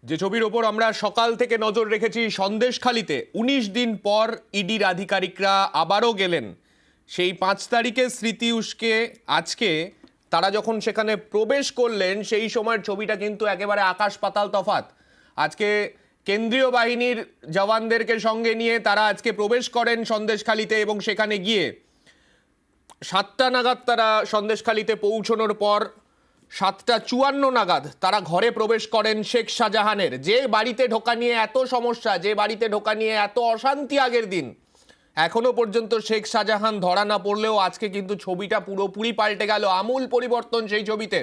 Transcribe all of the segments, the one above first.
যে ছবির ওপর আমরা সকাল থেকে নজর রেখেছি, সন্দেশখালিতে ১৯ দিন পর ইডির আধিকারিকরা আবারও গেলেন। সেই ৫ তারিখের স্মৃতি উস্কে আজকে তারা যখন সেখানে প্রবেশ করলেন, সেই সময়ের ছবিটা কিন্তু একেবারে আকাশ পাতাল তফাৎ। আজকে কেন্দ্রীয় বাহিনীর জওয়ানদেরকে সঙ্গে নিয়ে তারা আজকে প্রবেশ করেন সন্দেশখালিতে, এবং সেখানে গিয়ে ৭টা নাগাদ তারা সন্দেশখালিতে পৌঁছানোর পর ৭টা ৫৪ নাগাদ তারা ঘরে প্রবেশ করেন শেখ শাহজাহানের। যে বাড়িতে ঢোকা নিয়ে এত সমস্যা, যে বাড়িতে ঢোকা নিয়ে এত অশান্তি আগের দিন, এখনো পর্যন্ত শেখ শাহজাহান ধরা না পড়লেও আজকে কিন্তু ছবিটা পুরোপুরি পাল্টে গেল, আমূল পরিবর্তন সেই ছবিতে।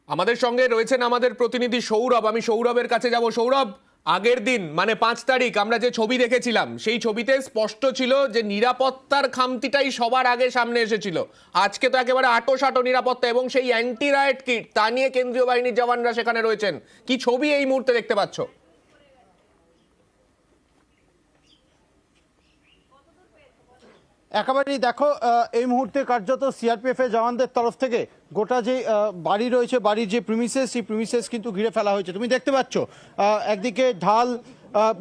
আমাদের সঙ্গে রয়েছেন আমাদের প্রতিনিধি সৌরভ। আমি সৌরভের কাছে যাব। সৌরভ, আগের দিন মানে ৫ তারিখ আমরা যে ছবি দেখেছিলাম, সেই ছবিতে স্পষ্ট ছিল যে নিরাপত্তার খামতিটাই সবার আগে সামনে এসেছিল। আজকে তো একেবারে আঁটো নিরাপত্তা, এবং সেই অ্যান্টি রায়েট কিট তা নিয়ে কেন্দ্রীয় বাহিনীর জওয়ানরা সেখানে রয়েছেন। কি ছবি এই মুহূর্তে দেখতে পাচ্ছ? একেবারেই দেখো, এই মুহূর্তে কার্যত সিআরপিএফ এর জওয়ানদের তরফ থেকে গোটা যে বাড়ি রয়েছে, বাড়ির যে প্রিমিসেস, সেই প্রিমিসেস কিন্তু ঘিরে ফেলা হয়েছে। তুমি দেখতে পাচ্ছ একদিকে ঢাল,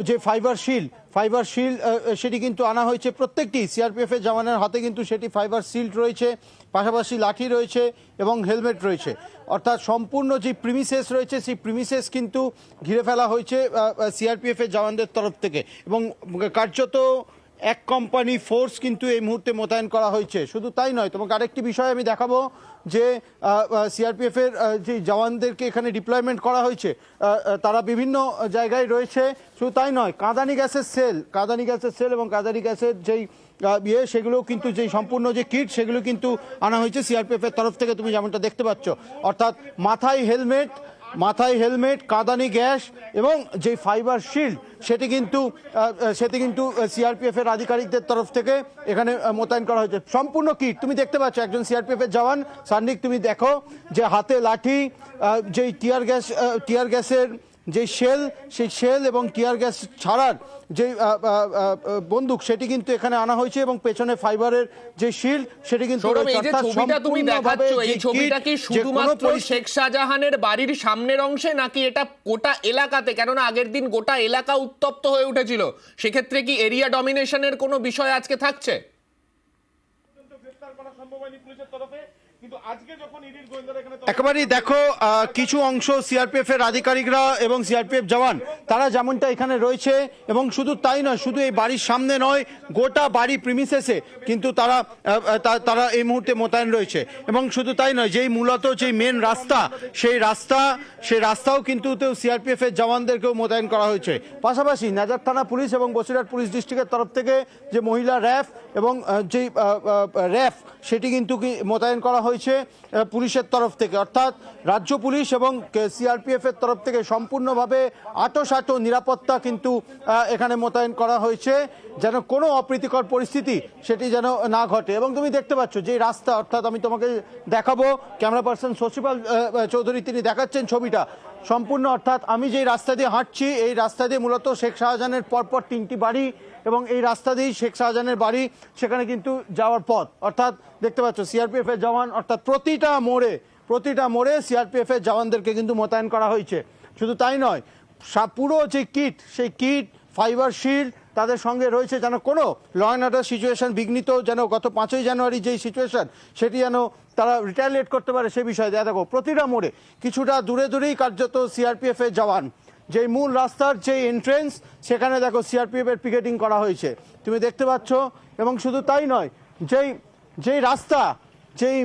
যে ফাইবার শিল্ড সেটি কিন্তু আনা হয়েছে। প্রত্যেকটি সিআরপিএফ এর জওয়ানের হাতে কিন্তু সেটি ফাইবার শিল্ড রয়েছে, পাশাপাশি লাঠি রয়েছে এবং হেলমেট রয়েছে। অর্থাৎ সম্পূর্ণ যে প্রিমিসেস রয়েছে, সেই প্রিমিসেস কিন্তু ঘিরে ফেলা হয়েছে সিআরপিএফ এর জওয়ানদের তরফ থেকে, এবং কার্যত এক কোম্পানি ফোর্স কিন্তু এই মুহূর্তে মোতায়েন করা হয়েছে। শুধু তাই নয়, তোমাকে আরেকটি বিষয় আমি দেখাবো যে সিআরপিএফ এর যে জওয়ানদেরকে এখানে ডিপ্লয়মেন্ট করা হয়েছে, তারা বিভিন্ন জায়গায় রয়েছে। শুধু তাই নয়, কাঁদানি গ্যাসের সেল এবং কাঁদানি গ্যাসের যেই সেগুলোও কিন্তু যেই সম্পূর্ণ যে কিট, সেগুলো কিন্তু আনা হয়েছে সিআরপিএফ এর তরফ থেকে। তুমি যেমনটা দেখতে পাচ্ছ, অর্থাৎ মাথায় হেলমেট, কাঁদানি গ্যাস এবং যে ফাইবার শিল্ড, সেটি কিন্তু সিআরপিএফ এর আধিকারিকদের তরফ থেকে এখানে মোতায়েন করা হয়েছে। সম্পূর্ণ কিট তুমি দেখতে পাচ্ছ। একজন সিআরপিএফ এর জওয়ান সান্নিক, তুমি দেখো যে হাতে লাঠি, যেই টিয়ার গ্যাসের যে সেই শেল এবং টিয়ার গ্যাস ছাড়ার যে বন্দুক, সেটি কিন্তু এখানে আনা হয়েছে, এবং পেছনে ফাইবারের যে শিল্ড, সেটি কিন্তু শুধুমাত্র শেখ শাহজাহানের বাড়ির সামনের অংশে, নাকি এটা গোটা এলাকাতে? কেননা আগের দিন গোটা এলাকা উত্তপ্ত হয়ে উঠেছিল। সেক্ষেত্রে কি এরিয়া ডমিনেশনের কোনো বিষয় আজকে থাকছে? একেবারেই দেখো, কিছু অংশ সিআরপিএফ এর আধিকারিকরা এবং সিআরপিএফ জওয়ান তারা যেমনটা এখানে রয়েছে, এবং শুধু তাই নয়, শুধু এই বাড়ির সামনে নয়, গোটা বাড়ি প্রিমিসেসে কিন্তু তারা এই মুহূর্তে মোতায়েন রয়েছে। এবং শুধু তাই নয়, যেই মূলত যেই মেন রাস্তা, সেই রাস্তাও কিন্তু সিআরপিএফ এর জওয়ানদেরকেও মোতায়েন করা হয়েছে। পাশাপাশি নাজার থানা পুলিশ এবং বসিরহাট পুলিশ ডিস্ট্রিক্টের তরফ থেকে যে মহিলা র্যাফ এবং যেই র্যাফ, সেটি কিন্তু মোতায়েন করা হয়েছে পুলিশের তরফ থেকে। অর্থাৎ রাজ্য পুলিশ এবং সিআরপিএফ এর তরফ থেকে সম্পূর্ণভাবে আঁটো নিরাপত্তা কিন্তু এখানে মোতায়েন করা হয়েছে, যেন কোনো অপ্রীতিকর পরিস্থিতি সেটি যেন না ঘটে। এবং তুমি দেখতে পাচ্ছ যে রাস্তা, অর্থাৎ আমি তোমাকে দেখাবো, ক্যামেরা পার্সন শশীপাল চৌধুরী তিনি দেখাচ্ছেন ছবিটা সম্পূর্ণ। অর্থাৎ আমি যেই রাস্তা দিয়ে হাঁটছি, এই রাস্তা দিয়ে মূলত শেখ শাহজাহানের পরপর 3টি বাড়ি, এবং এই রাস্তা দিয়েই শেখ শাহজাহানের বাড়ি, সেখানে কিন্তু যাওয়ার পথ। অর্থাৎ দেখতে পাচ্ছ সিআরপিএফ এর জওয়ান, অর্থাৎ প্রতিটা মোড়ে সিআরপিএফ এর জওয়ানদেরকে কিন্তু মোতায়েন করা হয়েছে। শুধু তাই নয়, পুরো যে কিট, সেই কিট, ফাইবার শিল্ড তাদের সঙ্গে রয়েছে, যেন কোনো ল অ্যান্ড অর্ডার সিচুয়েশন বিঘ্নিত, যেন গত 5ই জানুয়ারি যেই সিচুয়েশন, সেটি যেন তারা রিটালিয়েট করতে পারে সে বিষয়ে। দেখো প্রতিটা মোড়ে কিছুটা দূরেই কার্যত সিআরপিএফ এর জওয়ান। যেই মূল রাস্তার যে এন্ট্রেন্স, সেখানে দেখো সিআরপিএফ এর পিকেটিং করা হয়েছে, তুমি দেখতে পাচ্ছ। এবং শুধু তাই নয়, যেই রাস্তা, যেই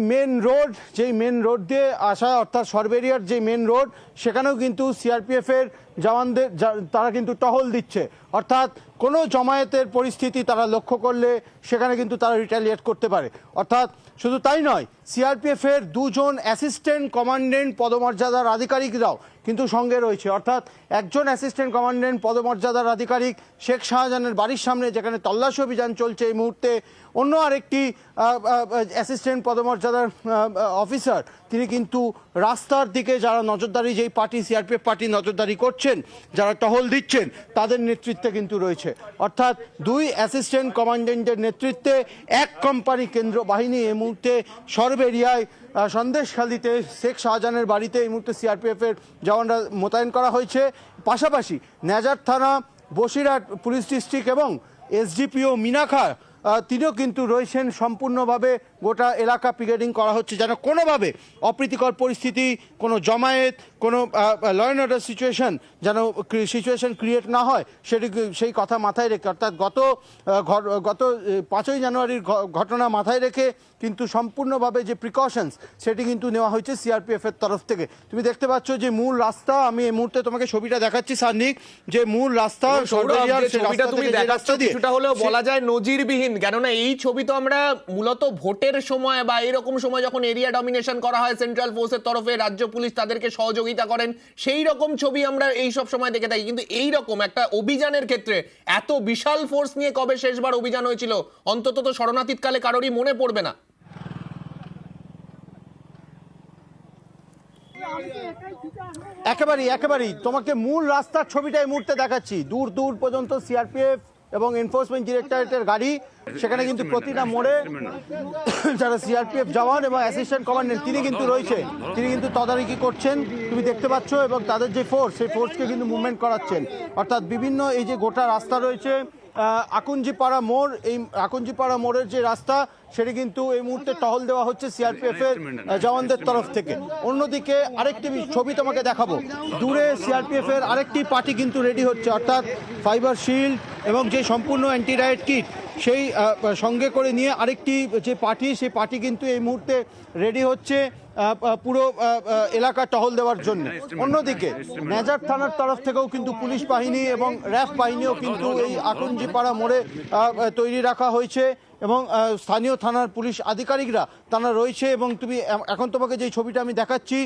মেন রোড দিয়ে আসা, অর্থাৎ সরবেরিয়ার যে মেন রোড, সেখানেও কিন্তু সিআরপিএফ এর জওয়ানদের তারা কিন্তু টহল দিচ্ছে। অর্থাৎ কোনো জমায়েতের পরিস্থিতি তারা লক্ষ্য করলে সেখানে কিন্তু তারা রিটালিয়েট করতে পারে। অর্থাৎ শুধু তাই নয়, সিআরপিএফ এর 2 জন অ্যাসিস্ট্যান্ট কমান্ডেন্ট পদমর্যাদার আধিকারিকরাও কিন্তু সঙ্গে রয়েছে। অর্থাৎ একজন অ্যাসিস্ট্যান্ট কমান্ডেন্ট পদমর্যাদার আধিকারিক শেখ শাহজাহানের বাড়ির সামনে, যেখানে তল্লাশি অভিযান চলছে এই মুহূর্তে, অন্য আরেকটি অ্যাসিস্ট্যান্ট পদমর্যাদার অফিসার তিনি কিন্তু রাস্তার দিকে যারা নজরদারি, যেই পার্টি সিআরপিএফ পার্টি নজরদারি করছেন, যারা টহল দিচ্ছেন, তাদের নেতৃত্বে কিন্তু রয়েছে। অর্থাৎ 2 অ্যাসিস্ট্যান্ট কমান্ডেন্টের নেতৃত্বে এক কোম্পানি কেন্দ্র বাহিনী এই মুহূর্তে রিজার্ভ এরিয়ায় সন্দেশখালীতে শেখ শাহজাহানের বাড়িতে এই মুহূর্তে সিআরপিএফ এর জওয়ানরা মোতায়েন করা হয়েছে। পাশাপাশি নেজার থানা, বসিরহাট পুলিশ ডিস্ট্রিক্ট এবং এসডিপিও মিনাখা তিনিও কিন্তু রয়েছেন। সম্পূর্ণভাবে গোটা এলাকা পিকেটিং করা হচ্ছে যেন কোনোভাবে অপ্রীতিকর পরিস্থিতি, কোনো জমায়েত, কোনো ল অ্যান্ড অর্ডার যেন সিচুয়েশন ক্রিয়েট না হয় সেই কথা মাথায় রেখে, অর্থাৎ গত 5ই জানুয়ারির ঘটনা মাথায় রেখে কিন্তু সম্পূর্ণভাবে যে প্রিকশনস সেটি কিন্তু নেওয়া হয়েছে সিআরপিএফ এর তরফ থেকে। তুমি দেখতে পাচ্ছ যে মূল রাস্তা, আমি এই মুহূর্তে তোমাকে ছবিটা দেখাচ্ছি সার্নিক, যে মূল রাস্তা তুমি দেখাচ্ছ কিছুটা হলেও বলা যায় নজিরবিহীন, কেননা এই ছবি তো আমরা মূলত ভোটের সময় বা এরকম সময় যখন এরিয়া ডমিনেশন করা হয় সেন্ট্রাল ফোর্সের তরফে, রাজ্য পুলিশ তাদেরকে সহযোগিতা করেন, সেই রকম ছবি আমরা এই সব সময় দেখে থাকি। কিন্তু এই রকম একটা অভিযানের ক্ষেত্রে এত বিশাল ফোর্স নিয়ে কবে শেষবার অভিযান হয়েছিল অন্তত তো শরণাতীতকালে কারোরই মনে পড়বে না। একেবারেই তোমাকে মূল রাস্তার ছবিটা এই মুহূর্তে দেখাচ্ছি। দূর দূর পর্যন্ত সিআরপিএফ এবং এনফোর্সমেন্ট ডিরেক্টরেটের গাড়ি, সেখানে কিন্তু প্রতিটা মোড়ে যারা সিআরপিএফ জওয়ান এবং অ্যাসিস্ট্যান্ট কমান্ডেন্ট তিনি কিন্তু রয়েছে, তিনি কিন্তু তদারকি করছেন, তুমি দেখতে পাচ্ছ, এবং তাদের যে ফোর্স সেই ফোর্সকে কিন্তু মুভমেন্ট করাচ্ছেন। অর্থাৎ বিভিন্ন এই যে গোটা রাস্তা রয়েছে আকুঞ্জিপাড়া মোড়, এই আকুঞ্জিপাড়া মোড়ের যে রাস্তা সেটি কিন্তু এই মুহূর্তে টহল দেওয়া হচ্ছে সিআরপিএফ এর জওয়ানদের তরফ থেকে। অন্যদিকে আরেকটি ছবি তোমাকে দেখাবো, দূরে সিআরপিএফ এর আরেকটি পার্টি কিন্তু রেডি হচ্ছে, অর্থাৎ ফাইবার শিল্ড এবং যে সম্পূর্ণ অ্যান্টি রাইট কিট সেই সঙ্গে করে নিয়ে আরেকটি যে পার্টি, সেই পার্টি কিন্তু এই মুহূর্তে রেডি হচ্ছে পুরো এলাকা টহল দেওয়ার জন্য। অন্যদিকে নেজার থানার তরফ থেকেও কিন্তু পুলিশ বাহিনী এবং র্যাফ বাহিনীও কিন্তু এই আকুঞ্জিপাড়া মোড়ে তৈরি রাখা হয়েছে এবং স্থানীয় থানার পুলিশ আধিকারিকরা তারা রয়েছে। এবং তুমি এখন তোমাকে যে ছবিটা আমি দেখাচ্ছি,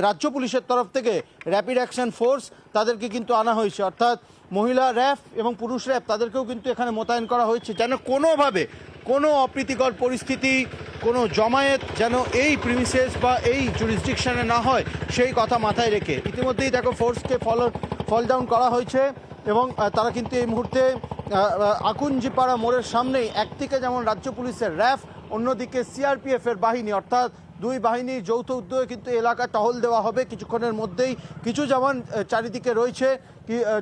রাজ্য পুলিশের তরফ থেকে র্যাপিড অ্যাকশন ফোর্স তাদেরকে কিন্তু আনা হয়েছে, অর্থাৎ মহিলা র্যাফ এবং পুরুষ র্যাফ তাদেরকেও কিন্তু এখানে মোতায়েন করা হয়েছে যেন কোনোভাবে কোনো অপ্রীতিকর পরিস্থিতি, কোনো জমায়েত যেন এই প্রিমিসেস বা এই জুরিসডিকশনে না হয় সেই কথা মাথায় রেখে ইতিমধ্যেই দেখো ফোর্সকে ফল ডাউন করা হয়েছে এবং তারা কিন্তু এই মুহূর্তে আকুঞ্জিপাড়া মোড়ের সামনেই একদিকে যেমন রাজ্য পুলিশের র্যাফ, অন্যদিকে সিআরপিএফ এর বাহিনী, অর্থাৎ দুই বাহিনীর যৌথ উদ্যোগে কিন্তু এলাকা টহল দেওয়া হবে কিছুক্ষণের মধ্যেই। কিছু জওয়ান চারিদিকে রয়েছে,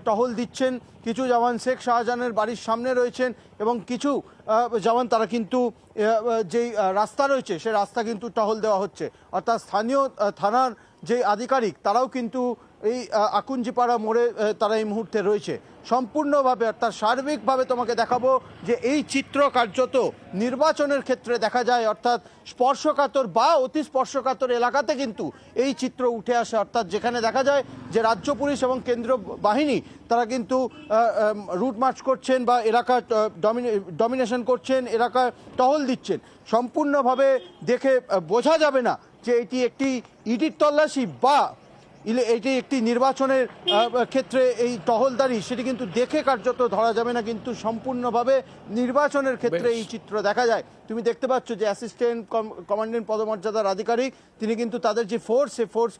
টহল দিচ্ছেন, কিছু জওয়ান শেখ শাহজাহানের বাড়ির সামনে রয়েছেন এবং কিছু জওয়ান তারা কিন্তু যেই রাস্তা রয়েছে সেই রাস্তা কিন্তু টহল দেওয়া হচ্ছে, অর্থাৎ স্থানীয় থানার যে আধিকারিক তারাও কিন্তু এই আকুঞ্জিপাড়া মোড়ে তারা এই মুহূর্তে রয়েছে সম্পূর্ণভাবে। অর্থাৎ সার্বিকভাবে তোমাকে দেখাবো যে এই চিত্র কার্যত নির্বাচনের ক্ষেত্রে দেখা যায়, অর্থাৎ স্পর্শকাতর বা অতি স্পর্শকাতর এলাকাতে কিন্তু এই চিত্র উঠে আসে, অর্থাৎ যেখানে দেখা যায় যে রাজ্য পুলিশ এবং কেন্দ্রীয় বাহিনী তারা কিন্তু রুট মার্চ করছেন বা এলাকা ডমিনেশন করছেন, এলাকা টহল দিচ্ছেন। সম্পূর্ণভাবে দেখে বোঝা যাবে না যে এটি একটি ইডির তল্লাশি বা এটি একটি নির্বাচনের ক্ষেত্রে এই টহলদারি, সেটি কিন্তু দেখে কার্যত ধরা যাবে না, কিন্তু সম্পূর্ণভাবে নির্বাচনের ক্ষেত্রে এই চিত্র দেখা যায়। তুমি দেখতে পাচ্ছ যে অ্যাসিস্ট্যান্ট কমান্ডেন্ট পদমর্যাদার আধিকারিক তিনি কিন্তু তাদের যে ফোর্স সেই ফোর্স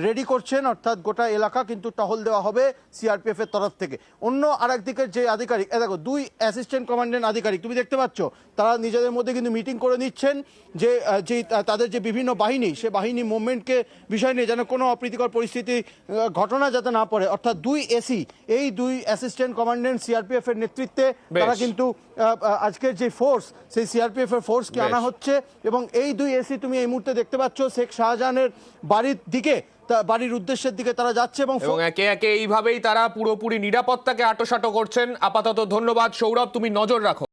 রেডি করছেন, অর্থাৎ গোটা এলাকা কিন্তু টহল দেওয়া হবে সিআরপিএফ এর তরফ থেকে। অন্য আরেক দিকের যে আধিকারিক, দেখো দুই অ্যাসিস্ট্যান্ট কমান্ডেন্ট আধিকারিক তুমি দেখতে পাচ্ছ তারা নিজেদের মধ্যে কিন্তু মিটিং করে নিচ্ছেন যে তাদের যে বিভিন্ন বাহিনী সে বাহিনী মুভমেন্টকে বিষয় নিয়ে যেন কোনো অপ্রীতিকর পরিস্থিতি ঘটনা যাতে না পড়ে, অর্থাৎ দুই এসি, এই দুই অ্যাসিস্ট্যান্ট কমান্ডেন্ট সিআরপিএফ এর নেতৃত্বে তারা কিন্তু আজকের যে ফোর্স সেই সিআরপিএফ এর ফোর্সকে আনা হচ্ছে এবং এই দুই এসি তুমি এই মুহূর্তে দেখতে পাচ্ছ শেখ শাহজাহানের বাড়ির দিকে, বাড়ির উদ্দেশ্যের দিকে তারা যাচ্ছে এবং একে একে এইভাবেই তারা পুরোপুরি নিরাপত্তাকে আঁটোসাঁটো করছেন। আপাতত ধন্যবাদ সৌরভ, তুমি নজর রাখো।